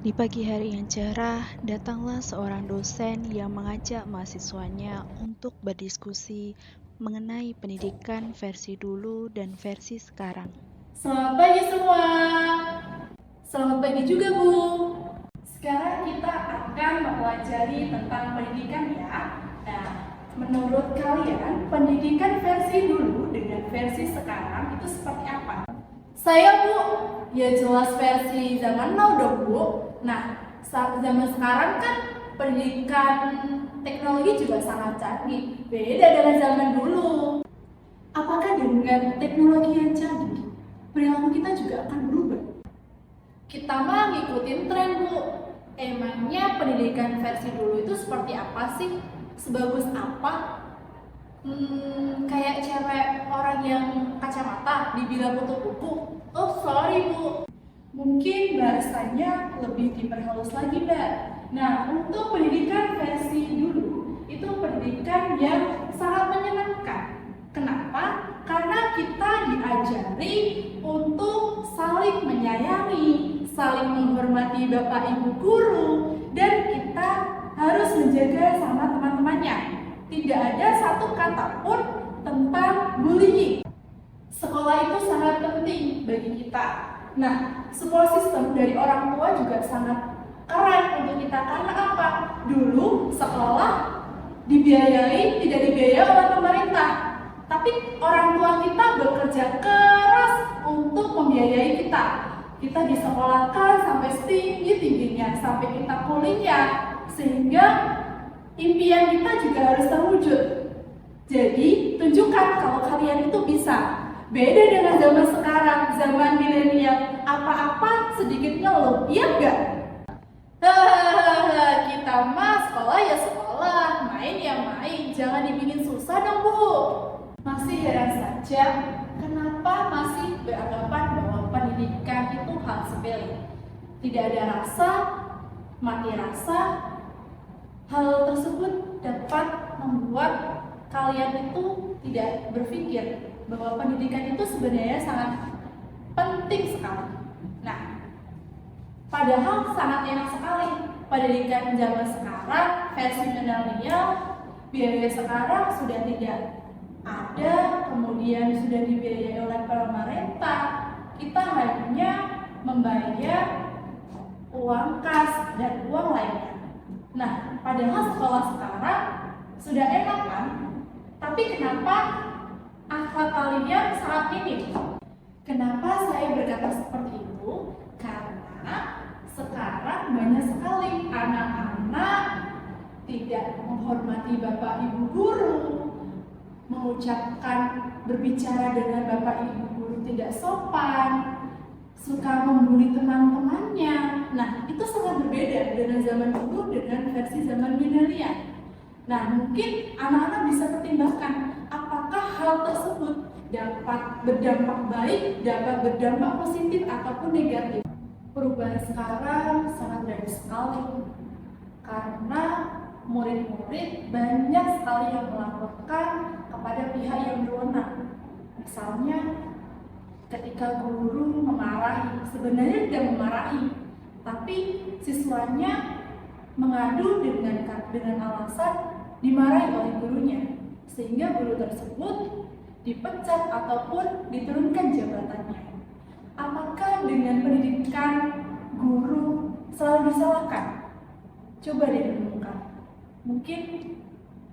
Di pagi hari yang cerah, datanglah seorang dosen yang mengajak mahasiswanya untuk berdiskusi mengenai pendidikan versi dulu dan versi sekarang. Selamat pagi semua. Selamat pagi juga Bu. Sekarang kita akan mempelajari tentang pendidikan ya. Nah, menurut kalian pendidikan versi dulu dengan versi sekarang itu seperti apa? Saya Bu, ya jelas versi zaman now dong Bu. Nah, saat zaman sekarang kan pendidikan teknologi juga sangat canggih. Beda dengan zaman dulu. Apakah dengan teknologi yang canggih, perilaku kita juga akan berubah? Kita mah ngikutin tren Bu. Emangnya pendidikan versi dulu itu seperti apa sih? Sebagus apa? Kayak cewek orang yang kacamata dibilang tutup buku. Oh sorry Bu, mungkin bahasanya lebih diperhalus lagi Mbak. Nah, untuk pendidikan versi dulu itu pendidikan yang sangat menyenangkan. Kenapa? Karena kita diajari untuk saling menyayangi, saling menghormati Bapak Ibu guru, dan kita harus menjaga sama teman-temannya. Tidak ada satu kata pun tentang bullying. Sekolah itu sangat penting bagi kita. Nah, support system dari orang tua juga sangat keren untuk kita. Karena apa? Dulu sekolah dibiayai, tidak dibiayai oleh pemerintah. Tapi orang tua kita bekerja keras untuk membiayai kita. Kita disekolahkan sampai setinggi-tingginya, sampai kita kuliah. Sehingga impian kita juga harus terwujud. Jadi, tunjukkan kalau kalian itu bisa. Beda dengan zaman sekarang, zaman milenial, apa-apa sedikit ngeluh, iya enggak? Hahaha, kita mah sekolah ya sekolah, main ya main, jangan dibikin susah dong Bu. Masih heran saja, kenapa masih beranggapan bahwa pendidikan itu hal sepele? Tidak ada rasa, mati rasa. Hal tersebut dapat membuat kalian itu tidak berpikir bahwa pendidikan itu sebenarnya sangat penting sekali. Nah, padahal sangat enak sekali pendidikan zaman sekarang versi milenial, biaya sekarang sudah tidak ada, kemudian sudah dibiayai oleh pemerintah. Kita hanya membayar uang kas dan uang lainnya. Nah, padahal sekolah sekarang sudah enak kan? Tapi kenapa akhlak kalian sangat minim? Kenapa saya berkata seperti itu? Karena sekarang banyak sekali anak-anak tidak menghormati Bapak Ibu guru, mengucapkan berbicara dengan Bapak Ibu guru tidak sopan, suka membuli teman-temannya. Nah, itu sangat berbeda dengan zaman dulu dengan versi zaman milenial. Nah, mungkin anak-anak bisa pertimbangkan apakah hal tersebut dapat berdampak baik, dapat berdampak positif ataupun negatif. Perubahan sekarang sangat baik sekali karena murid-murid banyak sekali yang melaporkan kepada pihak yang berwenang. Misalnya ketika guru memarahi, sebenarnya tidak memarahi, tapi siswanya mengadu dengan alasan dimarahi oleh gurunya, sehingga guru tersebut dipecat ataupun diturunkan jabatannya. Apakah dengan pendidikan guru selalu disalahkan? Coba direnungkan. Mungkin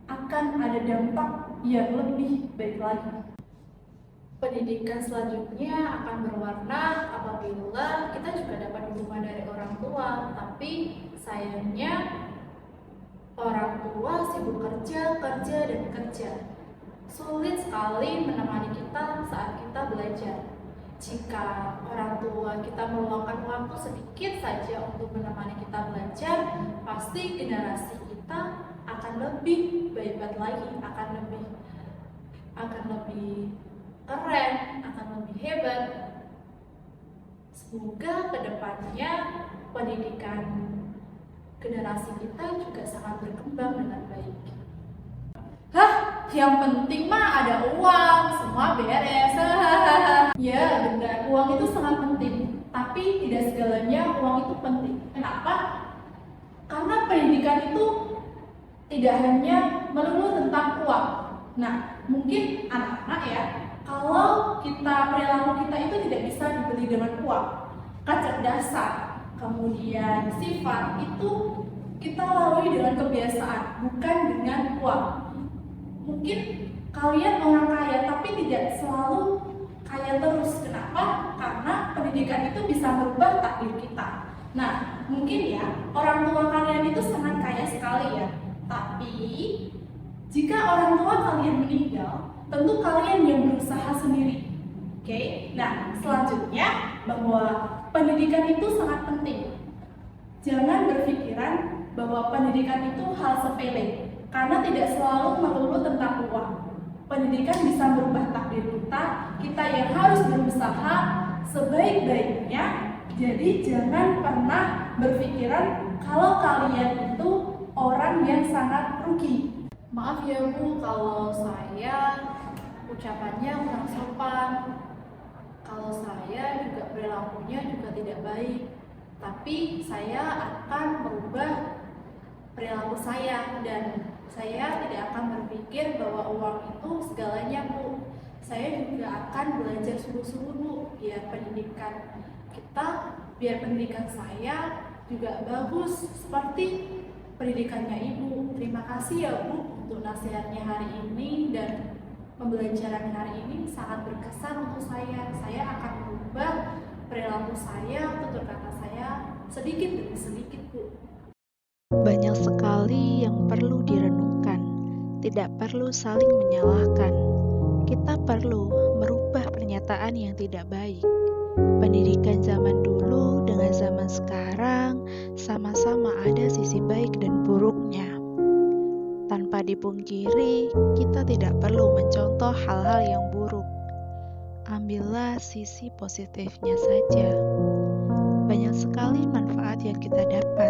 akan ada dampak yang lebih baik lagi. Pendidikan selanjutnya akan berwarna apabila kita juga dapat dukungan dari orang tua, tapi sayangnya orang tua sibuk kerja, dan kerja. Sulit sekali menemani kita saat kita belajar. Jika orang tua kita meluangkan waktu sedikit saja untuk menemani kita belajar, pasti generasi kita akan lebih baik lagi, akan lebih keren, akan lebih hebat. Semoga kedepannya pendidikan generasi kita juga sangat berkembang dengan baik. Yang penting mah ada uang, semua beres. Ya benar, uang itu sangat penting. Tapi tidak segalanya uang itu penting. Kenapa? Karena pendidikan itu tidak hanya melulu tentang uang. Nah, mungkin anak-anak ya, kalau perilaku kita itu tidak bisa dibeli dengan uang. Kecerdasan, kemudian sifat itu kita lalui dengan kebiasaan, bukan dengan uang. Mungkin kalian orang kaya tapi tidak selalu kaya terus. Kenapa? Karena pendidikan itu bisa merubah takdir kita. Nah, mungkin ya orang tua kalian itu sangat kaya sekali ya. Tapi jika orang tua kalian meninggal, tentu kalian yang berusaha sendiri. Oke? Nah, selanjutnya bahwa pendidikan itu sangat penting. Jangan berpikiran bahwa pendidikan itu hal sepele, karena tidak selalu melulu tentang uang. Pendidikan bisa merubah takdir kita yang harus berusaha sebaik-baiknya. Jadi jangan pernah berpikiran kalau kalian itu orang yang sangat rugi. Maaf ya Bu, kalau saya ucapannya kurang sopan, kalau saya juga perilakunya juga tidak baik. Tapi saya akan merubah perilaku saya dan saya tidak akan berpikir bahwa uang itu segalanya Bu. Saya juga akan belajar sungguh-sungguh Bu, biar pendidikan saya juga bagus seperti pendidikannya Ibu. Terima kasih ya Bu untuk nasihatnya hari ini, dan pembelajaran hari ini sangat berkesan untuk saya. Saya akan merubah perilaku saya, tutur kata saya sedikit demi sedikit Bu. Banyak sekali yang perlu direnungkan, tidak perlu saling menyalahkan. Kita perlu merubah pernyataan yang tidak baik. Pendidikan zaman dulu dengan zaman sekarang sama-sama ada sisi baik dan buruknya. Tanpa dipungkiri, kita tidak perlu mencontoh hal-hal yang buruk. Ambillah sisi positifnya saja. Banyak sekali manfaat yang kita dapat